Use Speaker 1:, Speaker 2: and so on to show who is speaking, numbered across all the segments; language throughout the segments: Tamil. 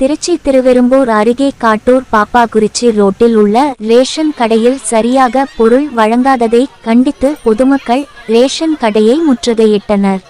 Speaker 1: திருச்சி திருவெரும்பூர் அருகே காட்டூர் பாப்பாக்குறிச்சி ரோட்டில் உள்ள ரேஷன் கடையில் சரியாக பொருள் வழங்காததை கண்டித்து பொதுமக்கள் ரேஷன் கடையை முற்றுகையிட்டனர்.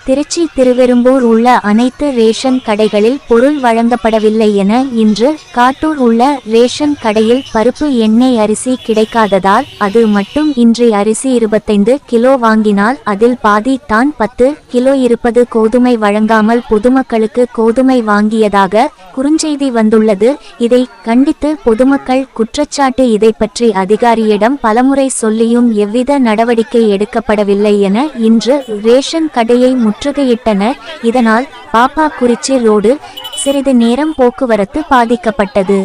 Speaker 1: திருச்சி திருவெரும்பூர் உள்ள அனைத்து ரேஷன் கடைகளில் பொருள் வழங்கப்படவில்லை என இன்று காட்டூர் உள்ள ரேஷன் கடையில் பருப்பு எண்ணெய் அரிசி கிடைக்காததால் அது மட்டும் இன்றி அரிசி 25 கிலோ வாங்கினால் அதில் பாதி தான் 10 கிலோ இருப்பது கோதுமை வழங்காமல் பொதுமக்களுக்கு கோதுமை வாங்கியதாக குறுஞ்செய்தி வந்துள்ளது. இதை கண்டித்து பொதுமக்கள் குற்றச்சாட்டு. இதை பற்றி அதிகாரியிடம் பலமுறை சொல்லியும் எவ்வித நடவடிக்கை எடுக்கப்படவில்லை என இன்று ரேஷன் கடையை முற்றுகையிட்டனர். இதனால் பாப்பாக்குறிச்சி ரோடு சிறிது நேரம் போக்குவரத்து பாதிக்கப்பட்டது.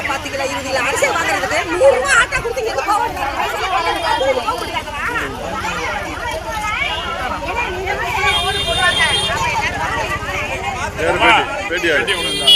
Speaker 2: $10 கிலோ 20 கிலோ அரிசி வாங்குறதுக்கு 100 ரூபாய் ஆட்டா கொடுத்தீங்க.
Speaker 3: பேட்டி